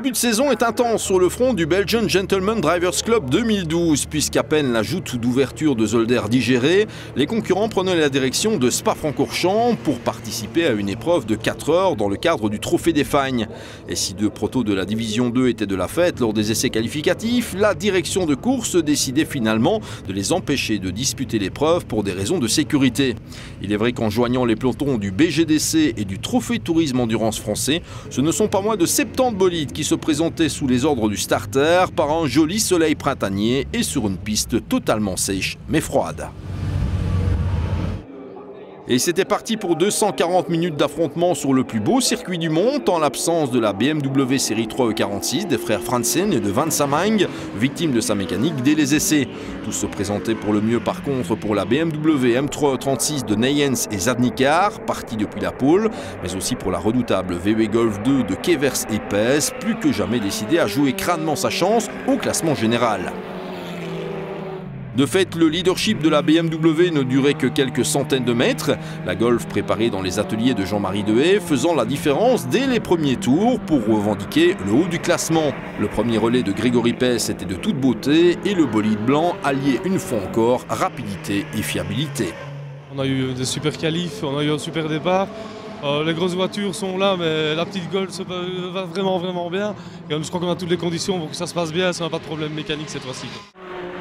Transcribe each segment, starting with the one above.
début de saison est intense sur le front du Belgian Gentleman Drivers Club 2012, puisqu'à peine la joute d'ouverture de Zolder digérée, les concurrents prenaient la direction de Spa-Francorchamps pour participer à une épreuve de 4 heures dans le cadre du Trophée des Fagnes. Et si deux protos de la Division 2 étaient de la fête lors des essais qualificatifs, la direction de course décidait finalement de les empêcher de disputer l'épreuve pour des raisons de sécurité. Il est vrai qu'en joignant les pelotons du BGDC et du Trophée Tourisme Endurance français, ce ne sont pas moins de 70 bolides qui se présentaient sous les ordres du starter par un joli soleil printanier et sur une piste totalement sèche mais froide. Et c'était parti pour 240 minutes d'affrontement sur le plus beau circuit du monde, en l'absence de la BMW Série 3 E46 des frères Franzen et de Van Samang, victimes de sa mécanique dès les essais. Tout se présentait pour le mieux par contre pour la BMW M3 E36 de Neyens et Zadnikar, partie depuis la pole, mais aussi pour la redoutable VW Golf 2 de Kevers et Pes, plus que jamais décidé à jouer crânement sa chance au classement général. De fait, le leadership de la BMW ne durait que quelques centaines de mètres, la Golf préparée dans les ateliers de Jean-Marie Dehaye faisant la différence dès les premiers tours pour revendiquer le haut du classement. Le premier relais de Grégory Pes était de toute beauté et le bolide blanc alliait une fois encore rapidité et fiabilité. On a eu des super qualifs, on a eu un super départ. Les grosses voitures sont là, mais la petite Golf va vraiment bien. Et je crois qu'on a toutes les conditions pour que ça se passe bien, ça n'a pas de problème mécanique cette fois-ci.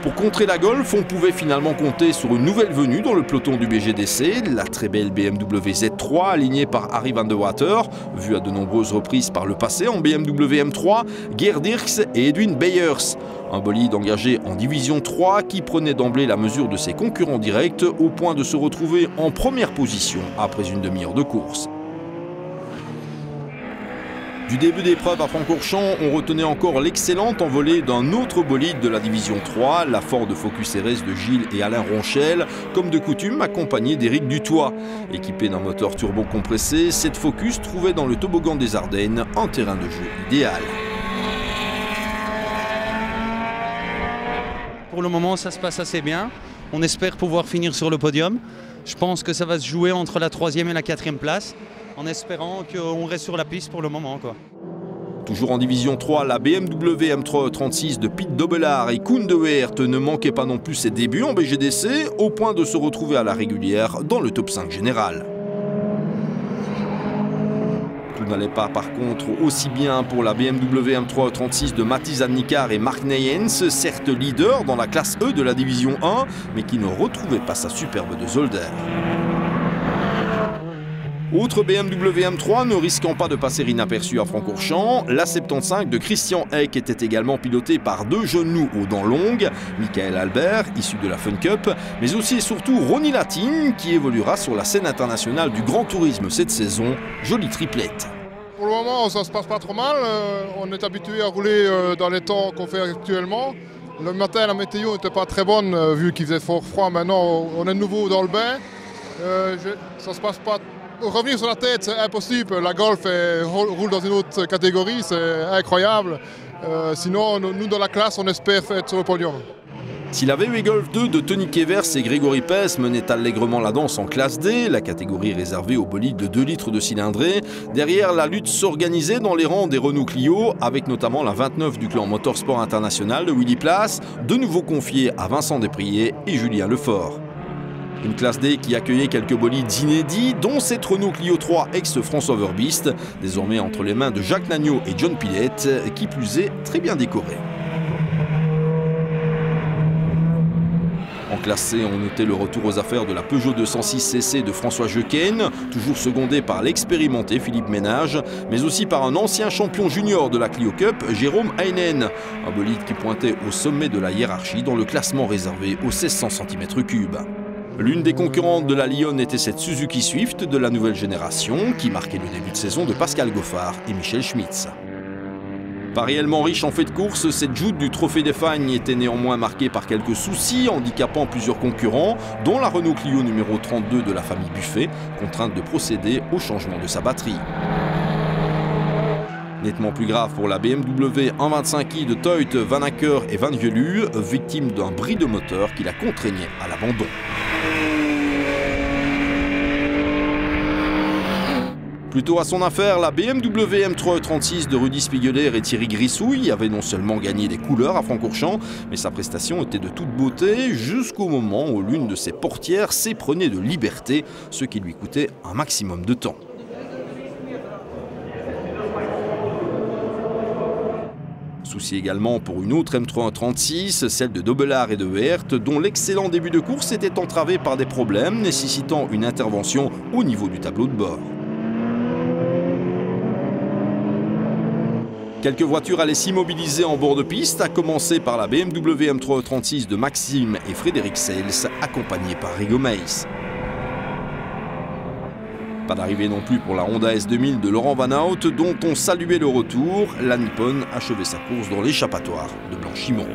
Pour contrer la Golf, on pouvait finalement compter sur une nouvelle venue dans le peloton du BGDC, la très belle BMW Z3 alignée par Harry van der Water, vue à de nombreuses reprises par le passé en BMW M3, Geert Dirks et Edwin Beyers. Un bolide engagé en Division 3 qui prenait d'emblée la mesure de ses concurrents directs au point de se retrouver en première position après une demi-heure de course. Du début d'épreuve à Francorchamps, on retenait encore l'excellente envolée d'un autre bolide de la Division 3, la Ford Focus RS de Gilles et Alain Ronchel, comme de coutume accompagné d'Éric Dutoit. Équipée d'un moteur turbo compressé, cette Focus trouvait dans le toboggan des Ardennes un terrain de jeu idéal. Pour le moment, ça se passe assez bien. On espère pouvoir finir sur le podium. Je pense que ça va se jouer entre la 3e et la 4e place, en espérant qu'on reste sur la piste pour le moment, quoi. Toujours en Division 3, la BMW M3 E36 de Piet Dobelaar et Koen de Weert ne manquait pas non plus ses débuts en BGDC, au point de se retrouver à la régulière dans le top 5 général. Tout n'allait pas par contre aussi bien pour la BMW M3 E36 de Matti Zadnikar et Mark Neyens, certes leader dans la classe E de la Division 1, mais qui ne retrouvait pas sa superbe de Zolder. Autre BMW M3 ne risquant pas de passer inaperçu à Francorchamps, la 75 de Christian Eck était également pilotée par deux jeunes loups aux dents longues, Michael Albert, issu de la Fun Cup, mais aussi et surtout Ronnie Latine, qui évoluera sur la scène internationale du grand tourisme cette saison, jolie triplette. Pour le moment, ça se passe pas trop mal, on est habitué à rouler dans les temps qu'on fait actuellement. Le matin, la météo n'était pas très bonne, vu qu'il faisait fort froid. Maintenant, on est de nouveau dans le bain, ça se passe pas. Revenir sur la tête, c'est impossible. La Golf roule dans une autre catégorie, c'est incroyable. Sinon, nous, dans la classe, on espère être sur le podium. Si la VW Golf 2 de Tony Kevers et Grégory Pes menait allègrement la danse en classe D, la catégorie réservée aux bolides de 2 litres de cylindrée, derrière la lutte s'organisait dans les rangs des Renault Clio, avec notamment la 29 du clan Motorsport International de Willy Place, de nouveau confiée à Vincent Desprier et Julien Lefort. Une classe D qui accueillait quelques bolides inédits, dont cette Renault Clio 3 ex-François Verbiest, désormais entre les mains de Jacques Nagnaud et John Pilette, qui plus est très bien décoré. En classe C, on notait le retour aux affaires de la Peugeot 206 CC de François Jequenne, toujours secondé par l'expérimenté Philippe Ménage, mais aussi par un ancien champion junior de la Clio Cup, Jérôme Heinen, un bolide qui pointait au sommet de la hiérarchie dans le classement réservé aux 1600 cm3. L'une des concurrentes de la Lyon était cette Suzuki Swift de la nouvelle génération qui marquait le début de saison de Pascal Goffard et Michel Schmitz. Pas réellement riche en fait de course, cette joute du Trophée des Fagnes était néanmoins marquée par quelques soucis handicapant plusieurs concurrents, dont la Renault Clio numéro 32 de la famille Buffet, contrainte de procéder au changement de sa batterie. Nettement plus grave pour la BMW 125i de Toyt, Van Acker et Van Vielu, victime d'un bris de moteur qui la contraignait à l'abandon. Plutôt à son affaire, la BMW M3 E36 de Rudy Spiegeler et Thierry Grissouille avait non seulement gagné des couleurs à Francorchamps, mais sa prestation était de toute beauté jusqu'au moment où l'une de ses portières s'éprenait de liberté, ce qui lui coûtait un maximum de temps. Souci également pour une autre M3 E36, celle de Dobelaar et de Weert, dont l'excellent début de course était entravé par des problèmes nécessitant une intervention au niveau du tableau de bord. Quelques voitures allaient s'immobiliser en bord de piste, à commencer par la BMW M3 E36 de Maxime et Frédéric Sales, accompagnés par Rigo Meis. Pas d'arrivée non plus pour la Honda S2000 de Laurent Van Hout, dont on saluait le retour. La Nippon achevait sa course dans l'échappatoire de Blanchimont.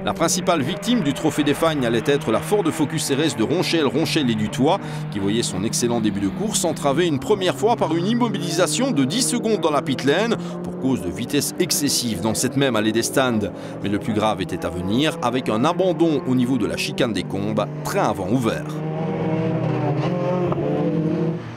La principale victime du Trophée des Fagnes allait être la Ford Focus RS de Ronchel et Dutoit, qui voyait son excellent début de course entravé une première fois par une immobilisation de 10 secondes dans la pit lane pour cause de vitesse excessive dans cette même allée des stands. Mais le plus grave était à venir avec un abandon au niveau de la chicane des Combes, train avant ouvert.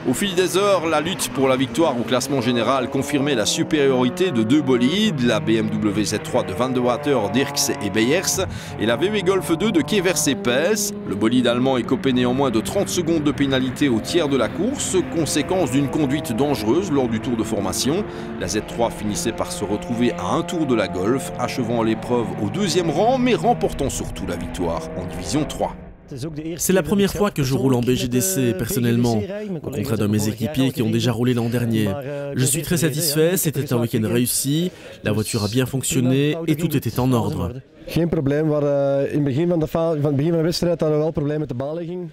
Au fil des heures, la lutte pour la victoire au classement général confirmait la supériorité de deux bolides, la BMW Z3 de Van de Water, Dirks et Beyers et la VW Golf 2 de Kevers et Pes. Le bolide allemand écopait néanmoins de 30 secondes de pénalité au tiers de la course, conséquence d'une conduite dangereuse lors du tour de formation. La Z3 finissait par se retrouver à un tour de la Golf, achevant l'épreuve au deuxième rang, mais remportant surtout la victoire en division 3. C'est la première fois que je roule en BGDC personnellement, au contraire de mes équipiers qui ont déjà roulé l'an dernier. Je suis très satisfait, c'était un week-end réussi, la voiture a bien fonctionné et tout était en ordre.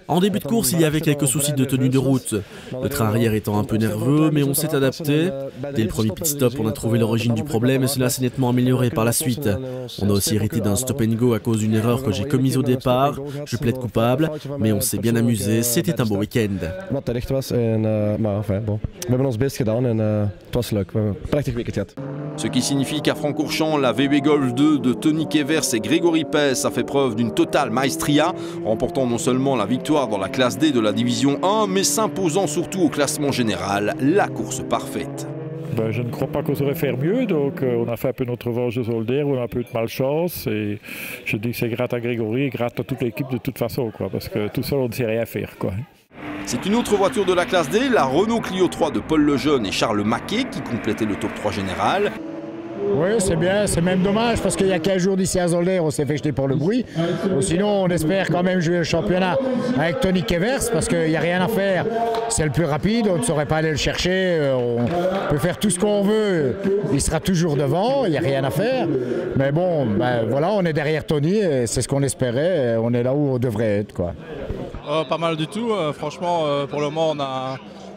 En début de course, il y avait quelques soucis de tenue de route. Le train arrière étant un peu nerveux, mais on s'est adapté. Dès le premier pit stop, on a trouvé l'origine du problème et cela s'est nettement amélioré par la suite. On a aussi hérité d'un stop and go à cause d'une erreur que j'ai commise au départ. Je plaide coupable, mais on s'est bien amusé, c'était un beau week-end. Ce qui signifie qu'à Francorchamps, la VW Golf 2 de Tony Kevers et Grégory Pes a fait preuve d'une totale maestria, remportant non seulement la victoire dans la classe D de la division 1, mais s'imposant surtout au classement général, la course parfaite. Je ne crois pas qu'on saurait faire mieux, donc on a fait un peu notre revanche de soldaire, on a un peu de malchance et je dis que c'est grâce à Grégory et grâce à toute l'équipe de toute façon, parce que tout seul on ne sait rien faire. C'est une autre voiture de la classe D, la Renault Clio 3 de Paul Lejeune et Charles Maquet qui complétait le top 3 général. Oui, c'est bien, c'est même dommage parce qu'il y a 15 jours d'ici à Zolder, on s'est fait jeter par le bruit. Sinon, on espère quand même jouer le championnat avec Tony Kevers parce qu'il n'y a rien à faire. C'est le plus rapide, on ne saurait pas aller le chercher, on peut faire tout ce qu'on veut. Il sera toujours devant, il n'y a rien à faire. Mais bon, voilà, on est derrière Tony et c'est ce qu'on espérait, on est là où on devrait être. Pas mal du tout, franchement, pour le moment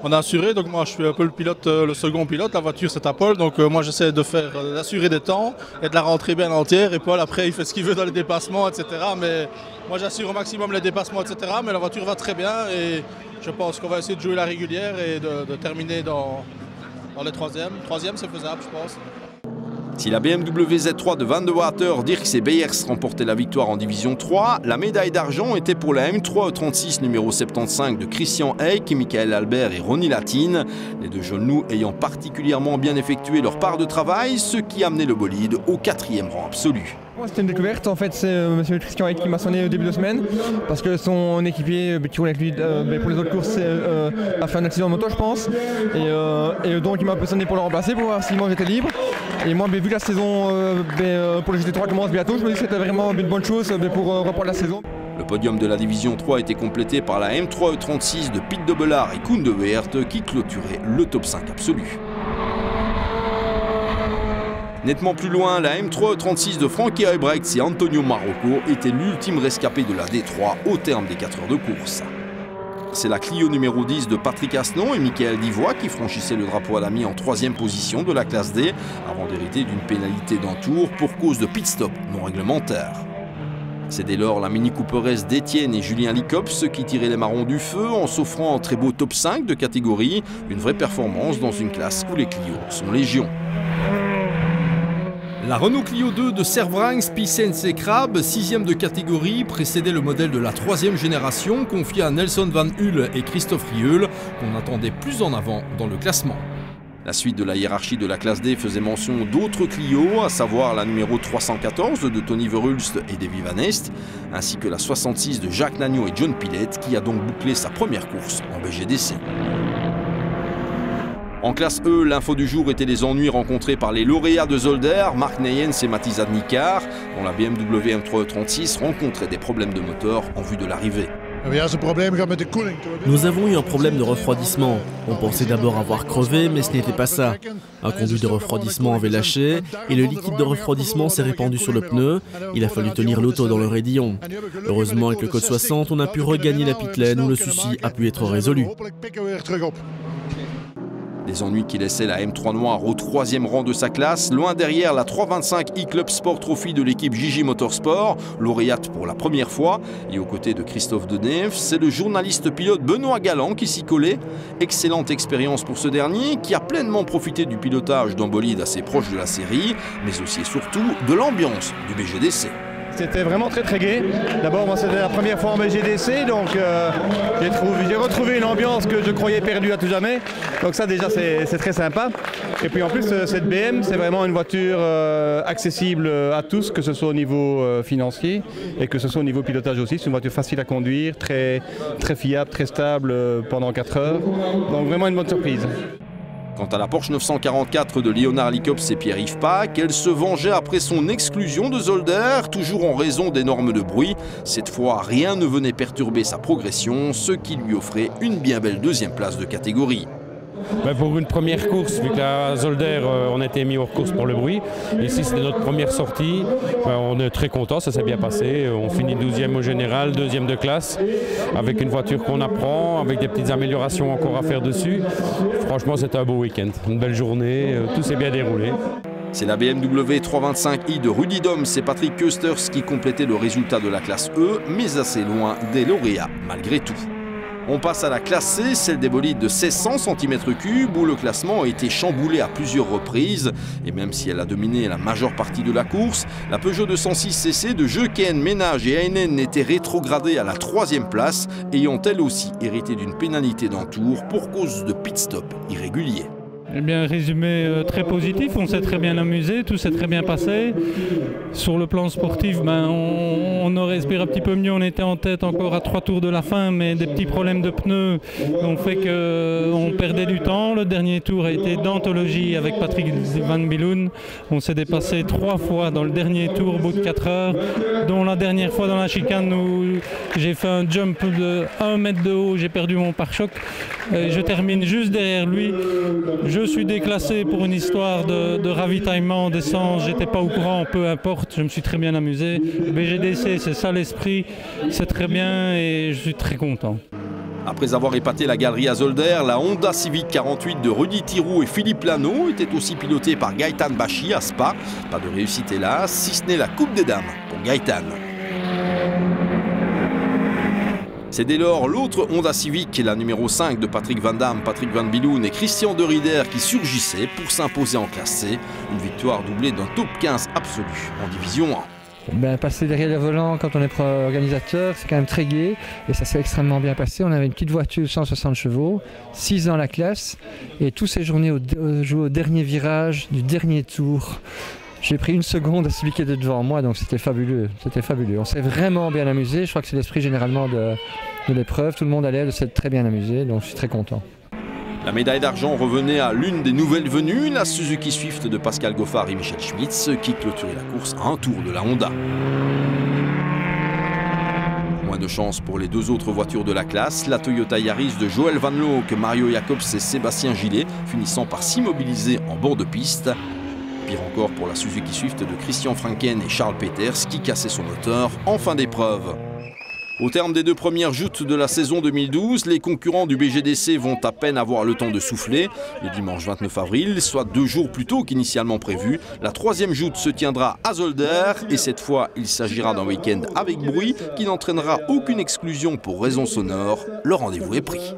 on a assuré, donc moi je suis un peu le pilote, le second pilote, la voiture c'est à Paul, donc moi j'essaie d'assurer des temps et de la rentrer bien entière et Paul après il fait ce qu'il veut dans les dépassements, etc. Mais moi j'assure au maximum les dépassements, etc. Mais la voiture va très bien et je pense qu'on va essayer de jouer la régulière et de terminer dans les troisièmes. Troisième c'est faisable je pense. Si la BMW Z3 de Van de Water, Dirks et Beyers remportaient la victoire en division 3, la médaille d'argent était pour la M3 E36 numéro 75 de Christian Eyck, Michael Albert et Ronnie Latine, les deux jeunes loups ayant particulièrement bien effectué leur part de travail, ce qui amenait le bolide au 4e rang absolu. C'était une découverte, en fait c'est M. Christian Eyck qui m'a sonné au début de semaine parce que son équipier qui roule avec lui pour les autres courses a fait un accident de moto je pense et donc il m'a un peu sonné pour le remplacer pour voir si moi j'étais libre et moi vu que la saison pour le GT3 commence bientôt, je me dis que c'était vraiment une bonne chose pour reprendre la saison. Le podium de la division 3 était complété par la M3 E36 de Pete Dobelaar et Koen de Weert qui clôturait le top 5 absolu. Nettement plus loin, la M3 E36 de Frankie Huybrechts et Antonio Marocco était l'ultime rescapé de la D3 au terme des 4 heures de course. C'est la Clio numéro 10 de Patrick Asnon et Michael Divois qui franchissaient le drapeau à l'ami en 3e position de la classe D avant d'hériter d'une pénalité d'un tour pour cause de pit stop non réglementaire. C'est dès lors la Mini Cooper S d'Étienne et Julien Licops qui tiraient les marrons du feu en s'offrant un très beau top 5 de catégorie, une vraie performance dans une classe où les Clio sont légion. La Renault Clio 2 de Cervranx Picense Crab, 6e de catégorie, précédait le modèle de la 3e génération, confié à Nelson Van Hulle et Christophe Rieul, qu'on attendait plus en avant dans le classement. La suite de la hiérarchie de la classe D faisait mention d'autres Clio, à savoir la numéro 314 de Tony Verhulst et Davy Van Est, ainsi que la 66 de Jacques Nagnon et John Pilette, qui a donc bouclé sa première course en BGDC. En classe E, l'info du jour était les ennuis rencontrés par les lauréats de Zolder, Mark Neyens et Mathis Adnikar, dont la BMW M3E36 rencontrait des problèmes de moteur en vue de l'arrivée. Nous avons eu un problème de refroidissement. On pensait d'abord avoir crevé, mais ce n'était pas ça. Un conduit de refroidissement avait lâché et le liquide de refroidissement s'est répandu sur le pneu. Il a fallu tenir l'auto dans le raidillon. Heureusement, avec le code 60, on a pu regagner la pit lane où le souci a pu être résolu. Des ennuis qui laissaient la M3 Noire au 3e rang de sa classe, loin derrière la 325 e-Club Sport Trophy de l'équipe JJ Motorsport, lauréate pour la première fois, et aux côtés de Christophe Deneve, c'est le journaliste pilote Benoît Galland qui s'y collait. Excellente expérience pour ce dernier, qui a pleinement profité du pilotage d'un bolide assez proche de la série, mais aussi et surtout de l'ambiance du BGDC. C'était vraiment très gai. D'abord, moi c'était la première fois en BGDC, donc j'ai retrouvé une ambiance que je croyais perdue à tout jamais. Donc ça déjà c'est très sympa. Et puis en plus cette BM c'est vraiment une voiture accessible à tous, que ce soit au niveau financier et que ce soit au niveau pilotage aussi. C'est une voiture facile à conduire, très fiable, très stable pendant 4 heures. Donc vraiment une bonne surprise. Quant à la Porsche 944 de Léonard Licops et Pierre-Yves Pack, elle se vengeait après son exclusion de Zolder, toujours en raison des normes de bruit. Cette fois, rien ne venait perturber sa progression, ce qui lui offrait une bien belle 2e place de catégorie. Pour une première course, vu qu'à Zolder on a été mis hors course pour le bruit, ici c'était notre première sortie, on est très content, ça s'est bien passé, on finit 12e au général, 2e de classe, avec une voiture qu'on apprend, avec des petites améliorations encore à faire dessus. Franchement c'était un beau week-end, une belle journée, tout s'est bien déroulé. C'est la BMW 325i de Rudy Doms et Patrick Kösters qui complétait le résultat de la classe E, mais assez loin des lauréats malgré tout. On passe à la classe C, celle des bolides de 1600 cm3, où le classement a été chamboulé à plusieurs reprises. Et même si elle a dominé la majeure partie de la course, la Peugeot 206cc de Jeuken, Ménage et Heinen était rétrogradée à la 3e place, ayant elle aussi hérité d'une pénalité d'un tour pour cause de pit-stop irrégulier. Eh bien, résumé très positif, on s'est très bien amusé, tout s'est très bien passé. Sur le plan sportif, on aurait espéré un petit peu mieux, on était en tête encore à 3 tours de la fin, mais des petits problèmes de pneus ont fait qu'on perdait du temps. Le dernier tour a été d'anthologie avec Patrick Van Biloen. On s'est dépassé 3 fois dans le dernier tour au bout de 4 heures, dont la dernière fois dans la chicane où j'ai fait un jump de 1 mètre de haut, j'ai perdu mon pare-choc. Je termine juste derrière lui. Je suis déclassé pour une histoire de ravitaillement d'essence, j'étais pas au courant, peu importe, je me suis très bien amusé. BGDC, c'est ça l'esprit, c'est très bien et je suis très content. Après avoir épaté la galerie à Zolder, la Honda Civic 48 de Rudy Tirou et Philippe Lano était aussi pilotée par Gaëtan Bachy à Spa. Pas de réussite hélas, si ce n'est la Coupe des Dames pour Gaëtan. C'est dès lors l'autre Honda Civic, la numéro 5 de Patrick Van Damme, Patrick Van Biloen et Christian De Rieder qui surgissaient pour s'imposer en classe C. Une victoire doublée d'un top 15 absolu en division 1. Passer derrière le volant quand on est organisateur, c'est quand même très gai et ça s'est extrêmement bien passé. On avait une petite voiture 160 chevaux, 6 dans la classe et tous ces journées joué au dernier virage du dernier tour. J'ai pris 1 seconde à celui qui était devant moi, donc c'était fabuleux. On s'est vraiment bien amusé. Je crois que c'est l'esprit généralement de l'épreuve. Tout le monde a l'air de s'être très bien amusé, donc je suis très content. La médaille d'argent revenait à l'une des nouvelles venues, la Suzuki Swift de Pascal Goffard et Michel Schmitz, qui clôturait la course à un tour de la Honda. Moins de chance pour les 2 autres voitures de la classe, la Toyota Yaris de Joël Van Loock, Mario Jacobs et Sébastien Gillet, finissant par s'immobiliser en bord de piste. Pire encore pour la Suzuki Swift de Christian Franken et Charles Peters qui cassaient son moteur en fin d'épreuve. Au terme des 2 premières joutes de la saison 2012, les concurrents du BGDC vont à peine avoir le temps de souffler. Le dimanche 29 avril, soit 2 jours plus tôt qu'initialement prévu, la 3e joute se tiendra à Zolder et cette fois il s'agira d'un week-end avec bruit qui n'entraînera aucune exclusion pour raison sonore. Le rendez-vous est pris.